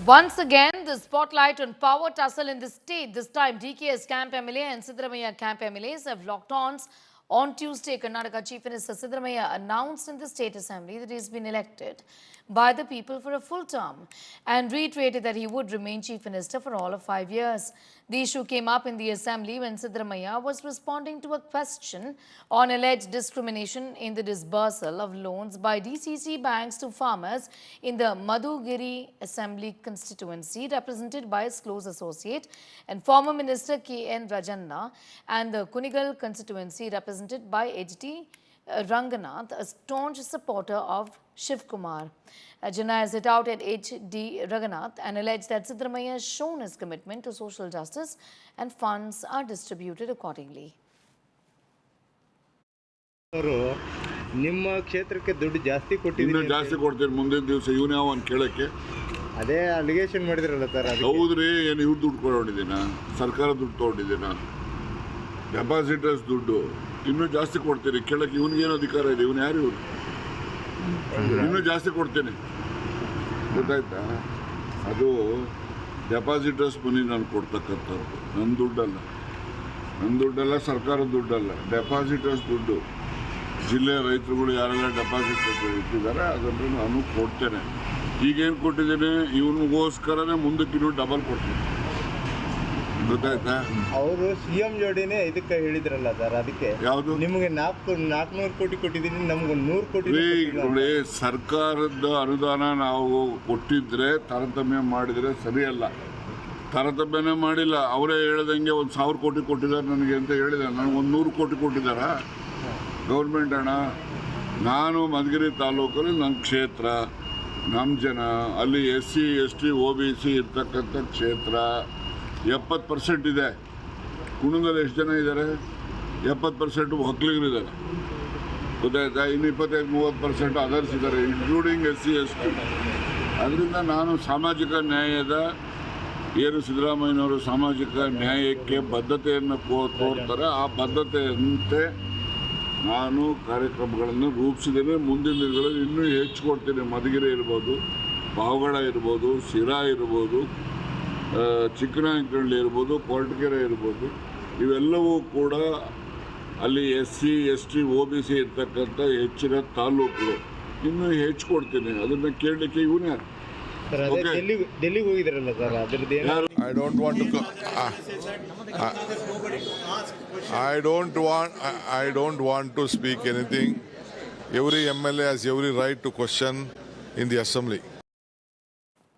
Once again, the spotlight on power tussle in the state. This time, DK's camp MLA and Siddaramaiah camp MLAs have locked horns. On Tuesday, Karnataka Chief Minister Siddaramaiah announced in the State Assembly that he has been elected by the people for a full term and reiterated that he would remain Chief Minister for all of 5 years. The issue came up in the Assembly when Siddaramaiah was responding to a question on alleged discrimination in the disbursal of loans by DCC banks to farmers in the Madhugiri Assembly constituency, represented by his close associate and former Minister K.N. Rajanna, and the Kunigal constituency, represented by H.D. Ranganath, a staunch supporter of Shiv Kumar. Rajanna has hit out at H.D. Ranganath and alleged that Siddaramaiah has shown his commitment to social justice and funds are distributed accordingly. ನಿಮ್ಮ ಕ್ಷೇತ್ರಕ್ಕೆ ದುಡ್ಡು ಜಾಸ್ತಿ ಕೊಟ್ಟಿದ್ದೀನಿ, ಇನ್ನೂ ಜಾಸ್ತಿ ಕೊಡ್ತೀನಿ ಮುಂದಿನ ದಿವಸ. ಇವನು ಯಾವ ಅಂತ ಕೇಳಕ್ಕೆ ಅದೇ ಅಲಿಗೇಷನ್ ಮಾಡಿದ್ರಲ್ಲ ಸರ್. ಹೌದ್ರಿ, ಏನು ಇವ್ರು ದುಡ್ಡು ಕೊಡೋಡಿದ್ದೀನ? ಸರ್ಕಾರ ದುಡ್ಡು ತೊಗೊಂಡಿದ್ದೀನ? ಡೆಪಾಸಿಟರ್ಸ್ ದುಡ್ಡು ಇನ್ನೂ ಜಾಸ್ತಿ ಕೊಡ್ತೀನಿ ಕೇಳಕ್ಕೆ ಇವನಿಗೇನು ಅಧಿಕಾರ ಇದೆ? ಇವನು ಯಾರು? ಇವರು ಇನ್ನೂ ಜಾಸ್ತಿ ಕೊಡ್ತೇನೆ, ಗೊತ್ತಾಯ್ತಾ? ಅದು ಡೆಪಾಸಿಟರ್ಸ್ ಮನಿ ನಾನು ಕೊಡ್ತಕ್ಕಂಥದ್ದು, ನನ್ನ ದುಡ್ಡಲ್ಲ, ಸರ್ಕಾರದ ದುಡ್ಡಲ್ಲ, ಡೆಪಾಸಿಟರ್ಸ್ ದುಡ್ಡು. ಜಿಲ್ಲೆಯ ರೈತರುಗಳು ಯಾರೆಲ್ಲ ಡೆಪಾಸಿಟ್ ಇಟ್ಟಿದ್ದಾರೆ ಅದನ್ನು ನಾನು ಕೊಡ್ತೇನೆ. ಈಗೇನು ಕೊಟ್ಟಿದ್ದೇನೆ ಇವನಿಗೋಸ್ಕರನೇ ಮುಂದಕ್ಕೆ ಇನ್ನೂ ಡಬಲ್ ಕೊಡ್ತೀನಿ, ಗೊತ್ತಾಯ್ತಾ? ಅವರು CM ಜೋಡಿನೇ ಇದಕ್ಕೆ ಹೇಳಿದ್ರಲ್ಲ ಸರ್, ಅದಕ್ಕೆ ಯಾವುದು? ನಿಮಗೆ 400 ಕೋಟಿ ಕೊಟ್ಟಿದ್ದೀನಿ, ನಮ್ಗೆ 100 ಕೋಟಿ ನೋಡಿ. ಸರ್ಕಾರದ ಅನುದಾನ ನಾವು ಕೊಟ್ಟಿದ್ರೆ ತಾರತಮ್ಯ ಮಾಡಿದರೆ ಸರಿಯಲ್ಲ. ತಾರತಮ್ಯನೇ ಮಾಡಿಲ್ಲ. ಅವರೇ ಹೇಳ್ದಂಗೆ 1,000 ಕೋಟಿ ಕೊಟ್ಟಿದ್ದಾರೆ ನನಗೆ ಅಂತ ಹೇಳಿದ್ದಾರೆ. ನನಗೆ 100 ಕೋಟಿ ಕೊಟ್ಟಿದ್ದಾರ ಗೌರ್ಮೆಂಟ್ ಹಣ. ನಾನು ಮಧುಗಿರಿ ತಾಲೂಕಲ್ಲಿ ನನ್ನ ಕ್ಷೇತ್ರ, ನಮ್ಮ ಜನ ಅಲ್ಲಿ SC ST OBC ಇರ್ತಕ್ಕಂಥ ಕ್ಷೇತ್ರ 70% ಇದೆ. ಕುಣದಲ್ಲಿ ಎಷ್ಟು ಜನ ಇದ್ದಾರೆ? 70% ಒಕ್ಕಲಿಗರಿದ್ದಾರೆ, ಗೊತ್ತಾಯ್ತಾ? ಇನ್ನು 25-30% ಅದರ್ಸ್ ಇದ್ದಾರೆ, ಇನ್ಕ್ಲೂಡಿಂಗ್ SC ST. ಅದರಿಂದ ನಾನು ಸಾಮಾಜಿಕ ನ್ಯಾಯದ ಏನು ಸಿದ್ದರಾಮಯ್ಯನವರು ಸಾಮಾಜಿಕ ನ್ಯಾಯಕ್ಕೆ ಬದ್ಧತೆಯನ್ನು ತೋರ್ತಾರೆ, ಆ ಬದ್ಧತೆಯಂತೆ ನಾನು ಕಾರ್ಯಕ್ರಮಗಳನ್ನು ರೂಪಿಸಿದ್ದೇನೆ. ಮುಂದಿನ ದಿನಗಳಲ್ಲಿ ಇನ್ನೂ ಹೆಚ್ಚು ಕೊಡ್ತೇನೆ. ಮಧುಗಿರಿ ಇರ್ಬೋದು, ಪಾವಗಡ ಇರ್ಬೋದು, ಸಿರಾ ಇರ್ಬೋದು, ಚಿಕ್ಕನಾಯಕನಹಳ್ಳಿ ಇರ್ಬೋದು, ಕೊರಟಗೆರೆ ಇರ್ಬೋದು, ಇವೆಲ್ಲವೂ ಕೂಡ ಅಲ್ಲಿ SC ST OBC ಇರ್ತಕ್ಕಂಥ ಹೆಚ್ಚಿನ ತಾಲೂಕುಗಳು. ಇನ್ನೂ ಹೆಚ್ಚು ಕೊಡ್ತೀನಿ. ಅದನ್ನು ಕೇಳಲಿಕ್ಕೆ ಇವನು ಯಾರು? ಡೆಲ್ಲಿಗೆ ಹೋಗಿದ್ರಲ್ಲ ಸರ್, ಅದ್ರದ್ದು I don't want to speak anything. Every MLA has every right to question in the assembly.